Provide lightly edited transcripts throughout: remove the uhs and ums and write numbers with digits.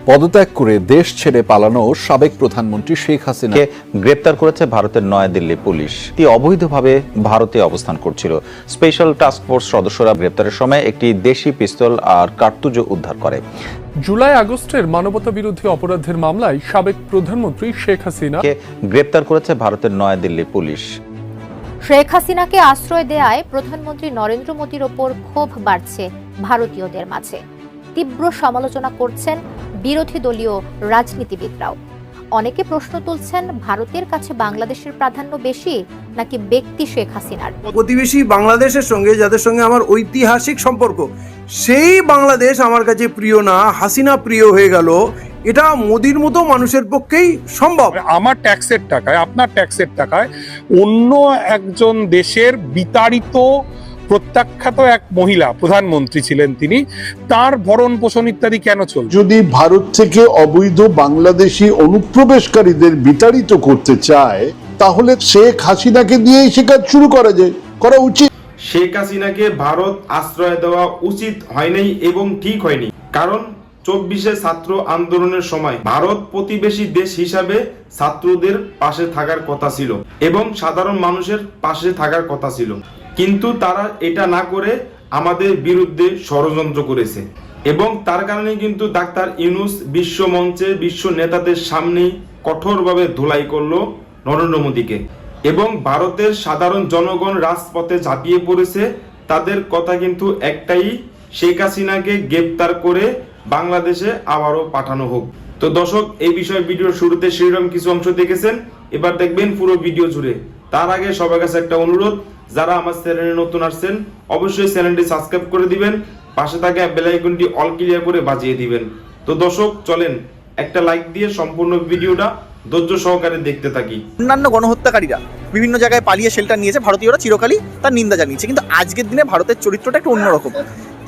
পদত্যাগ করে দেশ ছেড়ে পালানো সাবেক প্রধানমন্ত্রী শেখ হাসিনাকে গ্রেপ্তার করেছে ভারতের নয়াদিল্লি পুলিশ। তিনি অবৈধভাবে ভারতে অবস্থান করছিল। স্পেশাল টাস্ক ফোর্স সদস্যরা গ্রেপ্তারের সময় একটি দেশি পিস্তল আর কার্তুজও উদ্ধার করে। জুলাই আগস্টের মানবতা বিরোধী অপরাধের মামলায় সাবেক প্রধানমন্ত্রী শেখ হাসিনাকে গ্রেপ্তার করেছে ভারতের নয়াদিল্লি পুলিশ। শেখ হাসিনাকে আশ্রয় দেয়ায় প্রধানমন্ত্রী নরেন্দ্র মোদীর ওপর ক্ষোভ বাড়ছে ভারতীয়দের মাঝে। তীব্র সমালোচনা করছেন বিরোধী দলীয় রাজনীতিবিদরাও। অনেকে প্রশ্ন তুলছেন, ভারতের কাছে বাংলাদেশের প্রাধান্য বেশি নাকি ব্যক্তি শেখ হাসিনার? প্রতিবেশী বাংলাদেশের সঙ্গে, যাদের সঙ্গে আমার ঐতিহাসিক সম্পর্ক, সেই বাংলাদেশ আমার কাছে প্রিয় না, হাসিনা প্রিয় হয়ে গেল, এটা মোদির মতো মানুষের পক্ষেই সম্ভব। আমার ট্যাক্সের টাকায়, আপনার ট্যাক্সের টাকায় অন্য একজন দেশের বিতাড়িত প্রত্যাখ্যাত এক মহিলা প্রধানমন্ত্রী ছিলেন, তিনি, তার ভরণ পোষণ ইত্যাদি কেন চলবে? যদি ভারত থেকে অবৈধ বাংলাদেশি অনুপ্রবেশকারীদের বিতাড়িত করতে চায়, তাহলে শেখ হাসিনাকে দিয়েই সে কাজ শুরু করা উচিত। শেখ হাসিনাকে ভারত আশ্রয় দেওয়া উচিত হয়নি এবং ঠিক হয়নি, কারণ 24শে ছাত্র আন্দোলনের সময় ভারত প্রতিবেশী দেশ হিসাবে ছাত্রদের পাশে থাকার কথা ছিল এবং সাধারণ মানুষের পাশে থাকার কথা ছিল, কিন্তু তারা এটা না করে আমাদের বিরুদ্ধে ষড়যন্ত্র করেছে এবং তার কারণে কিন্তু ডাক্তার ইউনূস বিশ্ব মঞ্চে বিশ্ব নেতাদের সামনেই কঠোরভাবে ধুলাই করলো নরেন্দ্র মোদীকে এবং ভারতের সাধারণ জনগণ রাজপথে ঝাঁপিয়ে পড়েছে। তাদের কথা কিন্তু একটাই, শেখ হাসিনাকে গ্রেপ্তার করে বাংলাদেশে আবারও পাঠানো হোক। তো দর্শক, এই বিষয়ে ভিডিওর শুরুতে সেরকম কিছু অংশ দেখেছেন, এবার দেখবেন পুরো ভিডিও জুড়ে। তার আগে সবার কাছে একটা অনুরোধ, যারা আমার চ্যানেলে নতুন আসছেন অবশ্যই চ্যানেলটি সাবস্ক্রাইব করে দিবেন, পাশে থাকা বেল আইকনটি অল ক্লিয়ার করে বাজিয়ে দিবেন। তো দর্শক, চলেন একটা লাইক দিয়ে সম্পূর্ণ ভিডিওটা ধৈর্য সহকারে দেখতে থাকি। অন্যান্য গণহত্যাকারীরা বিভিন্ন জায়গায় পালিয়ে শেল্টার নিয়েছে, ভারতীয়রা চিরকালই তার নিন্দা জানিয়েছে, কিন্তু আজকের দিনে ভারতের চরিত্রটা একটু অন্যরকম।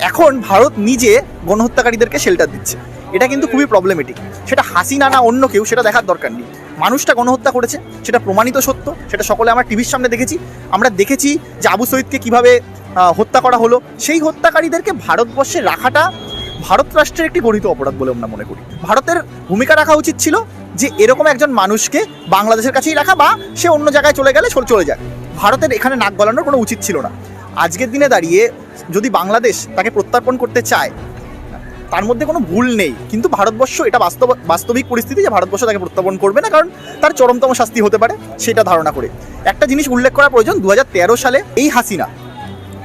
এখন ভারত নিজে গণহত্যাকারীদেরকে শেল্টার দিচ্ছে, এটা কিন্তু খুবই প্রবলেমেটিক। সেটা হাসিনা না অন্য কেউ, সেটা দেখার দরকার নেই। মানুষটা গণহত্যা করেছে, সেটা প্রমাণিত সত্য, সেটা সকলে আমার টিভির সামনে দেখেছি। আমরা দেখেছি যে আবু সঈদকে কিভাবে হত্যা করা হলো। সেই হত্যাকারীদেরকে ভারতবর্ষে রাখাটা ভারত রাষ্ট্রের একটি গঠিত অপরাধ বলে আমরা মনে করি। ভারতের ভূমিকা রাখা উচিত ছিল যে এরকম একজন মানুষকে বাংলাদেশের কাছেই রাখা, বা সে অন্য জায়গায় চলে গেলে চলে যায়। ভারতের এখানে নাক গলানোর কোনো উচিত ছিল না। আজকের দিনে দাঁড়িয়ে যদি বাংলাদেশ তাকে প্রত্যর্পণ করতে চায়, তার মধ্যে কোনো ভুল নেই, কিন্তু ভারতবর্ষ, এটা বাস্তবিক পরিস্থিতি যে ভারতবর্ষ তাকে প্রত্যর্পণ করবে না, কারণ তার চরমতম শাস্তি হতে পারে সেটা ধারণা করে। একটা জিনিস উল্লেখ করা প্রয়োজন, 2013 সালে এই হাসিনা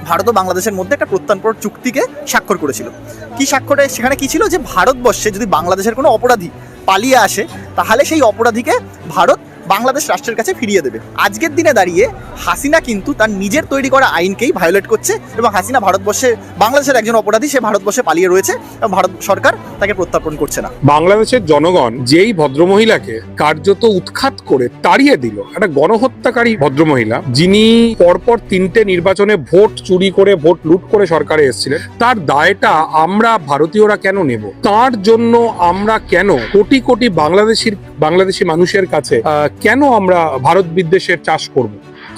ভারত ও বাংলাদেশের মধ্যে একটা প্রত্যর্পণ চুক্তিকে স্বাক্ষর করেছিল। কি স্বাক্ষরে সেখানে কি ছিল, যে ভারতবর্ষে যদি বাংলাদেশের কোনো অপরাধী পালিয়ে আসে, তাহলে সেই অপরাধীকে ভারত বাংলাদেশ রাষ্ট্রের কাছে ফিরিয়ে দেবে। আজকের দিনে দাঁড়িয়ে হাসিনা কিন্তু তার নিজের তৈরি করা আইনকেই ভায়োলেট করছে, এবং হাসিনা ভারতবর্ষে, বাংলাদেশের একজন অপরাধী, সে ভারতবর্ষে পালিয়ে রয়েছে এবং ভারত সরকার তাকে প্রত্যর্পণ করছে না। বাংলাদেশের জনগণ যেই ভদ্রমহিলাকে কার্যত উৎখাত করে তাড়িয়ে দিল, একটা গণহত্যাকারী ভদ্রমহিলা, যিনি পরপর 3টে নির্বাচনে ভোট চুরি করে, ভোট লুট করে সরকারে এসেছিলেন, তার দায়টা আমরা ভারতীয়রা কেন নেব? তার জন্য আমরা কেন কোটি কোটি বাংলাদেশি মানুষের কাছে কেন আমরা ভারত বিদ্বেষের চাষ করব?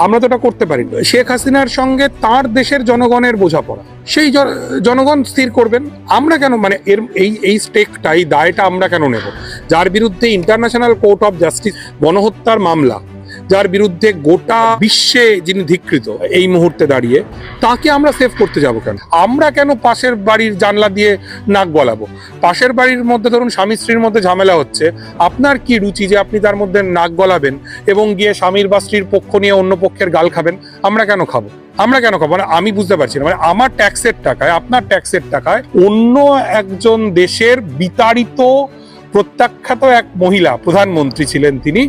আমরা তো এটা করতে পারি না। শেখ হাসিনার সঙ্গে তার দেশের জনগণের বোঝাপড়া, সেই জনগণ স্থির করবেন। আমরা কেন, মানে এই স্টেকটা, এই দায়টা আমরা কেন নেব? যার বিরুদ্ধে ইন্টারন্যাশনাল কোর্ট অফ জাস্টিস গণহত্যার মামলা, যার বিরুদ্ধে গোটা বিশ্বে যিনি ধিকৃত এই মুহূর্তে দাঁড়িয়ে, তাকে আমরা সেভ করতে যাব কেন? আমরা কেন পাশের বাড়ির জানলা দিয়ে নাক গলাবো? পাশের বাড়ির মধ্যে ধরুন স্বামী স্ত্রীর মধ্যে ঝামেলা হচ্ছে, আপনার কি রুচি যে আপনি তার মধ্যে নাক গলাবেন এবং গিয়ে স্বামীর বা স্ত্রীর পক্ষ নিয়ে অন্য পক্ষের গাল খাবেন? আমরা কেন খাবো? মানে আমি বুঝতে পারছি না। মানে আমার ট্যাক্সের টাকায়, আপনার ট্যাক্সের টাকায় অন্য একজন দেশের বিতাড়িত প্রত্যাখ্যাত এক মহিলা প্রধানমন্ত্রী ছিলেন, তিনি,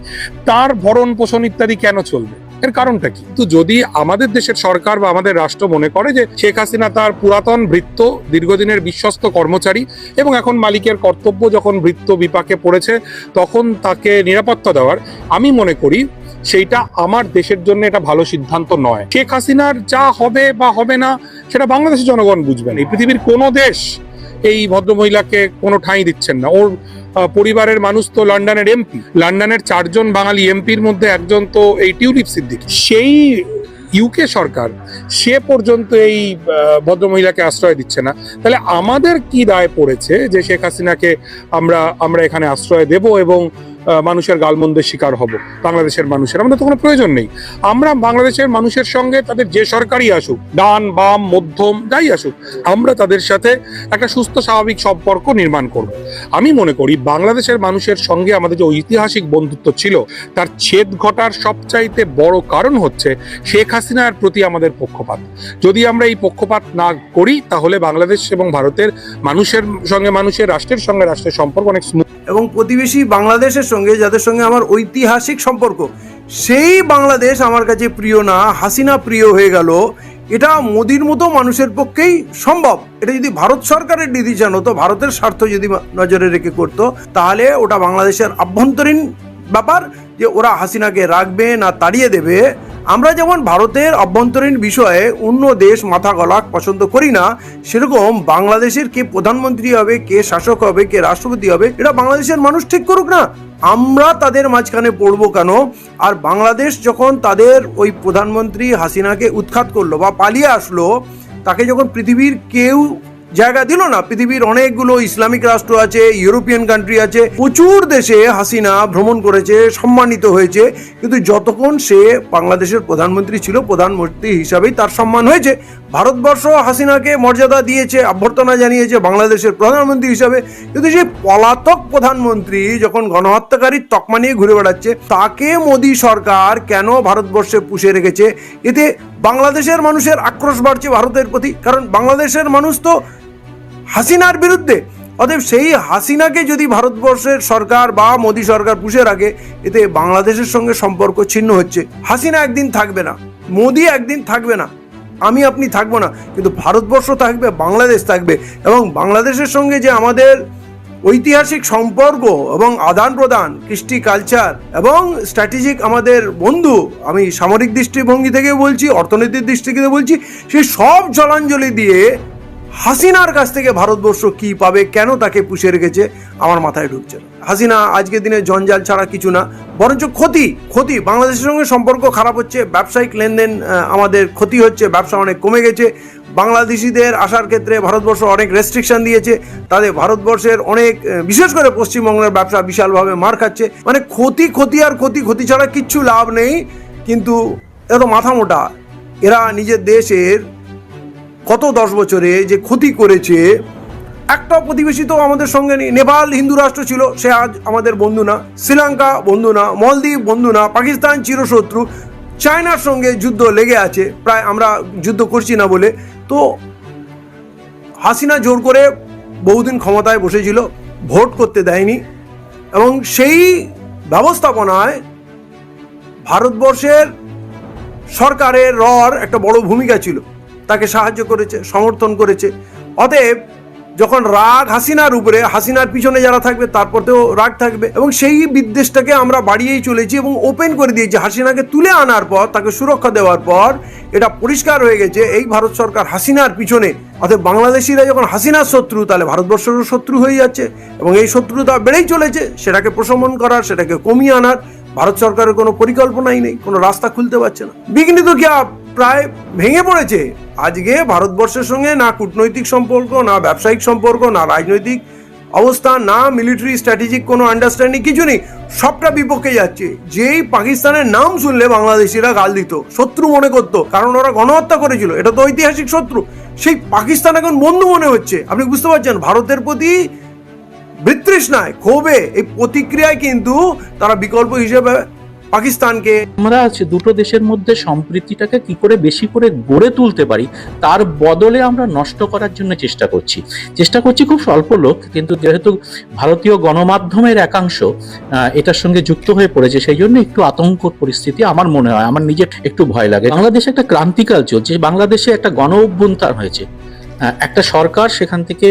তার ভরণ পোষণ ইত্যাদি কেন চলবে? এর কারণটা কি? তো যদি আমাদের দেশের সরকার বা আমাদের রাষ্ট্র মনে করে যে শেখ হাসিনা তার পুরাতন ভৃত্য, দীর্ঘদিনের বিশ্বস্ত কর্মচারী, এবং এখন মালিকের কর্তব্য যখন ভৃত্য বিপাকে পড়েছে তখন তাকে নিরাপত্তা দেওয়ার, আমি মনে করি সেইটা আমার দেশের জন্য এটা ভালো সিদ্ধান্ত নয়। শেখ হাসিনার যা হবে বা হবে না সেটা বাংলাদেশের জনগণ বুঝবেন। এই পৃথিবীর কোনো দেশ এই ভদ্রমহিলাকে কোনো ঠাঁই দিচ্ছেন না। ওর পরিবারের মানুষ তো লন্ডনের এমপি, লন্ডনের 4জন বাঙালি এমপির মধ্যে একজন তো এই টিউলিপ সিদ্দিকী। সেই ইউকে সরকার সে পর্যন্ত এই ভদ্রমহিলাকে আশ্রয় দিচ্ছে না, তাহলে আমাদের কি দায় পড়েছে যে শেখ হাসিনাকে আমরা এখানে আশ্রয় দেব এবং মানুষের গালমন্দের শিকার হব? বাংলাদেশের মানুষের আমাদের তো কোনো প্রয়োজন নেই। আমরা বাংলাদেশের মানুষের সঙ্গে তাদের যে সরকারই আসুক, ডান বাম মধ্যম যাই আসুক, আমরা তাদের সাথে একটা সুস্থ স্বাভাবিক সম্পর্ক নির্মাণ করব। আমি মনে করি বাংলাদেশের মানুষের সঙ্গে আমাদের যে ঐতিহাসিক বন্ধুত্ব ছিল তার ছেদ ঘটার সবচাইতে বড় কারণ হচ্ছে শেখ হাসিনার প্রতি আমাদের পক্ষপাত। যদি আমরা এই পক্ষপাত না করি তাহলে বাংলাদেশ এবং ভারতের মানুষের সঙ্গে মানুষের, রাষ্ট্রের সঙ্গে রাষ্ট্রের সম্পর্ক অনেক স্মুথ। এবং প্রতিবেশী বাংলাদেশের সঙ্গে যাদের সঙ্গে আমার ঐতিহাসিক সম্পর্ক, সেই বাংলাদেশ আমার কাছে প্রিয় না, হাসিনা প্রিয় হয়ে গেল, এটা মোদির মতো মানুষের পক্ষেই সম্ভব। এটা যদি ভারত সরকারের ডিসিশন হতো, ভারতের স্বার্থ যদি নজরে রেখে করতো, তাহলে ওটা বাংলাদেশের আভ্যন্তরীণ ব্যাপার যে ওরা হাসিনাকে রাখবে না তাড়িয়ে দেবে। আমরা যেমন ভারতের অভ্যন্তরীণ বিষয়ে অন্য দেশ মাথা গলা পছন্দ করি না, সেরকম বাংলাদেশের কে প্রধানমন্ত্রী হবে, কে শাসক হবে, কে রাষ্ট্রপতি হবে, এটা বাংলাদেশের মানুষ ঠিক করুক না, আমরা তাদের মাঝখানে পড়বো কেন? আর বাংলাদেশ যখন তাদের ওই প্রধানমন্ত্রী হাসিনাকে উৎখাত করলো বা পালিয়ে আসলো, তাকে যখন পৃথিবীর কেউ জায়গা দিল না, পৃথিবীর অনেকগুলো ইসলামিক রাষ্ট্র আছে, ইউরোপিয়ান কান্ট্রি আছে, প্রচুর দেশে হাসিনা ভ্রমণ করেছে, সম্মানিত হয়েছে, কিন্তু যতক্ষণ সে বাংলাদেশের প্রধানমন্ত্রী ছিল, প্রধানমন্ত্রী হিসাবেই তার সম্মান হয়েছে। ভারতবর্ষ হাসিনাকে মর্যাদা দিয়েছে, অভ্যর্থনা জানিয়েছে বাংলাদেশের প্রধানমন্ত্রী হিসাবে, কিন্তু সেই পলাতক প্রধানমন্ত্রী যখন গণহত্যাকারীর তকমা নিয়ে ঘুরে বেড়াচ্ছে, তাকে মোদী সরকার কেন ভারতবর্ষে পুষে রেখেছে? এতে বাংলাদেশের মানুষের আক্রোশ বাড়ছে ভারতের প্রতি, কারণ বাংলাদেশের মানুষ তো হাসিনার বিরুদ্ধে। অতএব সেই হাসিনাকে যদি ভারতবর্ষের সরকার বা মোদী সরকার পুষে রাখে, এতে বাংলাদেশের সঙ্গে সম্পর্ক ছিন্ন হচ্ছে। হাসিনা একদিন থাকবে না, মোদী একদিন থাকবে না, আমি আপনি থাকবো না, কিন্তু ভারতবর্ষ থাকবে, বাংলাদেশ থাকবে। এবং বাংলাদেশের সঙ্গে যে আমাদের ঐতিহাসিক সম্পর্ক এবং আদান প্রদান, কৃষ্টি কালচার এবং স্ট্র্যাটেজিক আমাদের বন্ধু, আমি সামরিক দৃষ্টিভঙ্গি থেকে বলছি, অর্থনৈতিক দৃষ্টি থেকে বলছি, সেই সব জলাঞ্জলি দিয়ে হাসিনার কাছ থেকে ভারতবর্ষ কি পাবে, কেন তাকে পুষে রেখেছে, আমার মাথায় ঢুকছে না। হাসিনা আজকের দিনে জঞ্জাল ছাড়া কিছু না, বরঞ্চ ক্ষতি। বাংলাদেশের সঙ্গে সম্পর্ক খারাপ হচ্ছে, ব্যবসায়িক লেনদেন আমাদের ক্ষতি হচ্ছে, ব্যবসা অনেক কমে গেছে, বাংলাদেশিদের আসার ক্ষেত্রে ভারতবর্ষ অনেক রেস্ট্রিকশন দিয়েছে, তাদের ভারতবর্ষের অনেক, বিশেষ করে পশ্চিমবঙ্গের ব্যবসা বিশালভাবে মার খাচ্ছে। মানে ক্ষতি ছাড়া কিচ্ছু লাভ নেই। কিন্তু এত মাথা মোটা, এরা নিজের দেশের গত 10 বছরে যে ক্ষতি করেছে, একটা প্রতিবেশী তো আমাদের সঙ্গে নেই। নেপাল হিন্দু রাষ্ট্র ছিল, সে আজ আমাদের বন্ধু না। শ্রীলঙ্কা বন্ধু না, মলদ্বীপ বন্ধু না, পাকিস্তান চিরশত্রু, চায়নার সঙ্গে যুদ্ধ লেগে আছে, প্রায় আমরা যুদ্ধ করছি না বলে। তো হাসিনা জোর করে বহুদিন ক্ষমতায় বসেছিল, ভোট করতে দেয়নি, এবং সেই ব্যবস্থাপনায় ভারতবর্ষের সরকারের একটা বড় ভূমিকা ছিল, তাকে সাহায্য করেছে, সমর্থন করেছে। অতএব যখন রাগ হাসিনার উপরে, হাসিনার পিছনে যারা থাকবে তারপরেও রাগ থাকবে, এবং সেই বিদ্বেষটাকে আমরা বাড়িয়েই চলেছি এবং ওপেন করে দিয়েছি। হাসিনাকে তুলে আনার পর, তাকে সুরক্ষা দেওয়ার পর এটা পরিষ্কার হয়ে গেছে এই ভারত সরকার হাসিনার পিছনে। অতএব বাংলাদেশিরা যখন হাসিনার শত্রু, তাহলে ভারতবর্ষেরও শত্রু হয়ে যাচ্ছে, এবং এই শত্রুতা বেড়েই চলেছে। সেটাকে প্রশমন করার, সেটাকে কমিয়ে আনার ভারত সরকারের কোনো পরিকল্পনাই নেই, কোনো রাস্তা খুলতে পারছে না। বিঘ্নিত কি প্রায় ভেঙে পড়েছে। আজকে ভারতবর্ষের সঙ্গে না কূটনৈতিক সম্পর্ক, না ব্যবসায়িক সম্পর্ক, না রাজনৈতিক অবস্থান, না মিলিটারি স্ট্র্যাটেজিক কোনো আন্ডারস্ট্যান্ডিং, কিছু নেই, সবটা বিপক্ষে যাচ্ছে। যেই পাকিস্তানের নাম শুনলে বাংলাদেশিরা গাল দিত, শত্রু মনে করতো, কারণ ওরা গণহত্যা করেছিল, এটা তো ঐতিহাসিক শত্রু। সেই পাকিস্তান এখন বন্ধু মনে হচ্ছে। আপনি বুঝতে পারছেন, ভারতের প্রতি বিতৃষ্ণায়, ক্ষোভে, এই প্রতিক্রিয়ায় কিন্তু তারা বিকল্প হিসেবে পাকিস্তানকে। আমরা দুটো দেশের মধ্যে সম্প্রীতিটাকে কি করে বেশি করে গড়ে তুলতে পারি, তার বদলে আমরা নষ্ট করার জন্য চেষ্টা করছি খুব স্বল্প লোক, কিন্তু যেহেতু ভারতীয় গণমাধ্যমের একাংশ এটার সঙ্গে যুক্ত হয়ে পড়েছে, সেই জন্য একটু আতঙ্কর পরিস্থিতি আমার মনে হয়, আমার নিজের একটু ভয় লাগে। বাংলাদেশে একটা ক্রান্তিকাল চলছে, বাংলাদেশে একটা গণ অভ্যুত্থান হয়েছে, একটা সরকার সেখান থেকে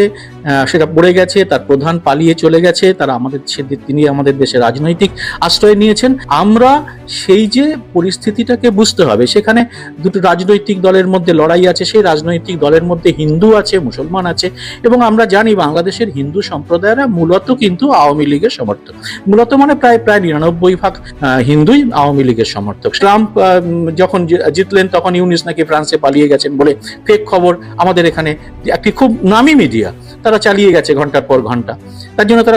সেটা পড়ে গেছে, তার প্রধান পালিয়ে চলে গেছে, তিনি আমাদের দেশে রাজনৈতিক আশ্রয় নিয়েছেন। আমরা সেই যে পরিস্থিতিটাকে বুঝতে হবে, সেখানে দুটো রাজনৈতিক দলের মধ্যে লড়াই আছে, সেই রাজনৈতিক দলের মধ্যে হিন্দু আছে, মুসলমান আছে, এবং আমরা জানি বাংলাদেশের হিন্দু সম্প্রদায়েরা মূলত কিন্তু আওয়ামী লীগের সমর্থক, মূলত মানে প্রায় 99% হিন্দুই আওয়ামী লীগের সমর্থক। ট্রাম্প যখন জিতলেন তখন ইউনিস নাকি ফ্রান্সে পালিয়ে গেছেন বলে ফেক খবর আমাদের এখানে একটি খুব নামী মিডিয়া তারা চালিয়ে গেছে ঘন্টার পর ঘন্টা। তার জন্য তারা